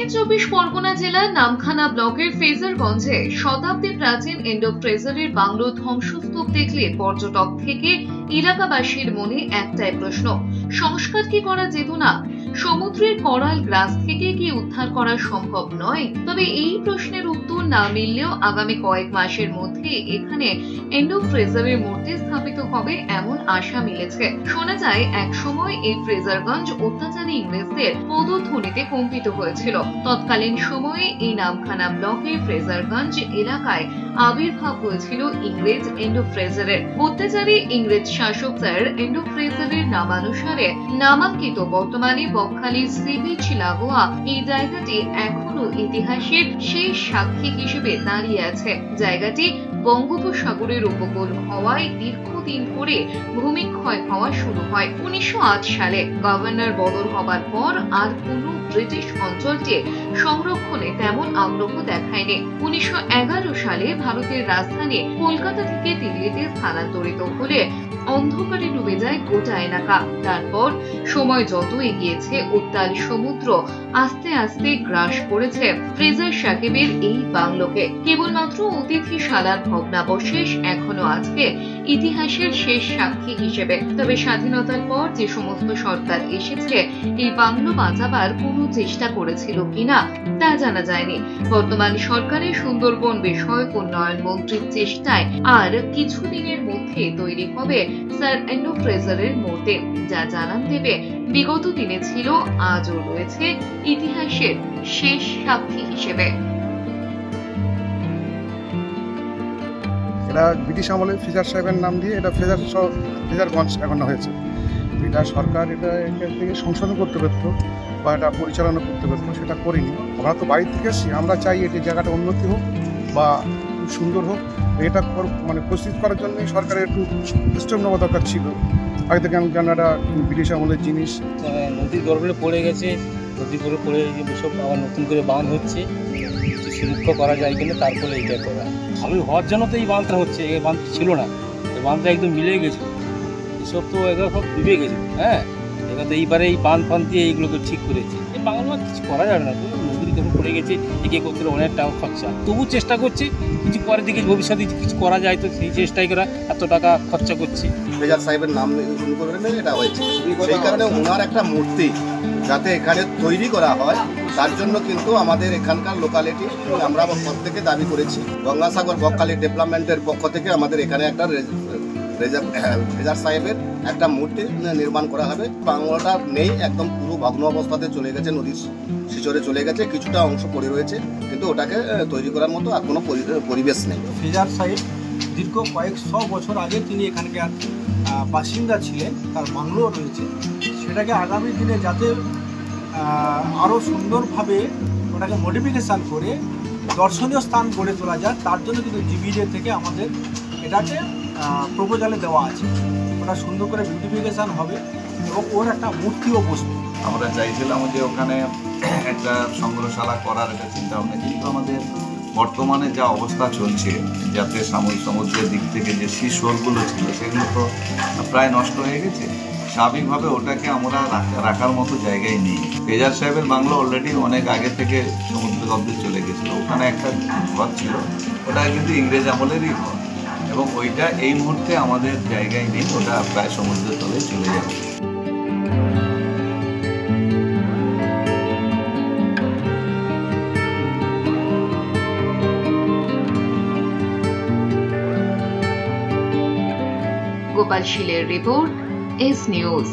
দক্ষিণ চব্বিশ পরগনা জেলার নামখানা ব্লকের ফ্রেজারগঞ্জে শতাব্দী প্রাচীন ইন্ডো ফ্রেজারের বাংলো ধ্বংসস্তূপ দেখলে পর্যটক থেকে এলাকাবাসীর মনে একটাই প্রশ্ন, সংস্কার কি করা যেত না? সমুদ্রের করাল গ্রাস থেকে কি উদ্ধার করা সম্ভব নয়? তবে এই প্রশ্নের উত্তর না মিললেও আগামী কয়েক মাসের মধ্যে এখানে ইন্ডো ফ্রেজারের মূর্তি স্থাপিত হবে এমন আশা মিলেছে। শোনা যায় এক সময় এই ফ্রেজারগঞ্জ অত্যাচারী ইংরেজদের পদধ্বনিতে কম্পিত হয়েছিল। তৎকালীন সময়ে এই নামখানা ব্লকের ফ্রেজারগঞ্জ এলাকায় আবির্ভাব হয়েছিল ইংরেজ ইন্ডো ফ্রেজারের। অত্যাচারী ইংরেজ শাসক স্যার ইন্ডো ফ্রেজারের নামানুসারে নামাঙ্কিত বর্তমানে বকখালির সি বিচ লাগোয়া এই জায়গাটি এখনো ইতিহাসের শেষ সাক্ষী হিসেবে দাঁড়িয়ে আছে। জায়গাটি বঙ্গোপসাগরের উপকূল হওয়ায় দীর্ঘদিন ধরে ভূমিক্ষয় হওয়া শুরু হয়। 1908 সালে গভর্নর বদল হবার পর আর কোনো ব্রিটিশ অঞ্চলটি সংরক্ষণে তেমন আগ্রহ দেখায়নি। 1911 সালে ভারতের রাজধানী কলকাতা থেকে দিল্লিতে স্থানান্তরিত হলে অন্ধকারে ডুবে যায় গোটা এলাকা। তারপর সময় যত এগিয়েছে উত্তাল সমুদ্র আস্তে আস্তে গ্রাস করেছে ফ্রেজার সাহেবের এই বাংলোকে। কেবলমাত্র অতিথিশালার ভগ্নাবশেষ এখনো আজকে ইতিহাসের শেষ সাক্ষী হিসেবে। তবে স্বাধীনতার পর যে সমস্ত সরকার এসেছে এই বাংলো বাঁচাবার কোনো চেষ্টা করেছিল কিনা তা জানা যায়নি। বর্তমান সরকারের সুন্দরবন বিষয়ক উন্নয়ন মন্ত্রীর চেষ্টায় আর কিছুদিনের মধ্যে তৈরি হবে স্যার ইন্ডো ফ্রেজারের মূর্তি, যা জানান দেবে বিগত দিনে ছিল আজও রয়েছে ইতিহাসের শেষ সাক্ষী হিসেবে। এটা ব্রিটিশ আমলে ফ্রেজার সাহেবের নাম দিয়ে এটা ফ্রেজারগঞ্জ এখন হয়েছে। এটা সরকার এটা থেকে সংশোধন করতে পারত বা এটা পরিচালনা করতে পারত, সেটা করিনি। আমরা তো বাইরে থেকে এসেছি, আমরা চাই এটি জায়গাটা উন্নতি হোক বা খুব সুন্দর হোক। এটা মানে প্রস্তুত করার জন্য সরকারের একটু সিস্টেম নেওয়া দরকার ছিল আগে থেকে। কেন এটা ব্রিটিশ আমলের জিনিস নদীর গর্ভে পড়ে গেছে, নদীর গর্ভে পড়ে সব আবার নতুন করে বাঁধ হচ্ছে, সুরক্ষা করা যায় কিনা তারপরে এটা করা ভালোই হওয়ার জন্য তো এই বাঁধটা হচ্ছে। এই বাঁধটা ছিল না, এই বাঁধটা একদম মিলে গেছে, এসব তো এগুলো সব ডুবে গেছে। হ্যাঁ, এবার তো এইবারে এই বাঁধ ফাঁধ দিয়ে এইগুলোকে ঠিক করেছে। এই বাংলা কিছু করা যাবে না, নদীর যখন পড়ে গেছে একে করতে অনেক টাকা খরচা। তবু চেষ্টা করছি কিছু পরের দিকে ভবিষ্যতে কিছু করা যায়, তো সেই চেষ্টাই করা এত টাকা খরচা করছি। ফ্রেজার সাহেবের নাম শুরু করে এটা হয়েছে, সেই কারণে ওনার একটা মূর্তি যাতে এখানে তৈরি করা হয় তার জন্য কিন্তু আমাদের এখানকার লোকালিটি আমরা প্রত্যেকে দাবি করেছি। গঙ্গাসাগর বকখালি ডেভেলপমেন্টের পক্ষ থেকে আমাদের এখানে একটা ফ্রেজার সাহেবের একটা মূর্তি নির্মাণ করা হবে। বাংলাটা নেই, একদম পুরো ভগ্ন অবস্থাতে চলে গেছে, নদীর শিচরে চলে গেছে, কিছুটা অংশ পড়ে রয়েছে, কিন্তু ওটাকে তৈরি করার মতো আর কোনো পরিবেশ নেই। ফ্রেজার সাহেব দীর্ঘ কয়েকশো বছর আগে তিনি এখানকার বাসিন্দা ছিলেন, তার বাংলো রয়েছে। সেটাকে আগামী দিনে যাতে আরও সুন্দরভাবে ওটাকে মডিফিকেশান করে দর্শনীয় স্থান গড়ে তোলা যায়, তার জন্য কিন্তু জিবিডি থেকে আমাদের এটাকে প্রপোজালে দেওয়া আছে। ওটা সুন্দর করে বিউটিফিকেশান হবে এবং ওর একটা মূর্তিও বসবে। আমরা চাইছিলাম যে ওখানে একটা সংগ্রহশালা করার একটা চিন্তা ভাবনা, কিন্তু আমাদের বর্তমানে যা অবস্থা চলছে, যাতে সমুদ্রের দিক থেকে যে শিশোরগুলো ছিল সেগুলো তো প্রায় নষ্ট হয়ে গেছে। স্বাভাবিকভাবে ওটাকে আমরা রাখার মতো জায়গায় নেই। ফ্রেজার সাহেবের বাংলো অলরেডি অনেক আগে থেকে সমুদ্র গর্ভে চলে গেছিলো। ওখানে একটা ঘর ছিল, ওটা কিন্তু ইংরেজ আমলেরই ঘর, এবং ওইটা এই মুহূর্তে আমাদের জায়গায় নেই, ওটা প্রায় সমুদ্রের তলে চলে যাবে। গোপাল শীলের রিপোর্ট, এস নিউজ।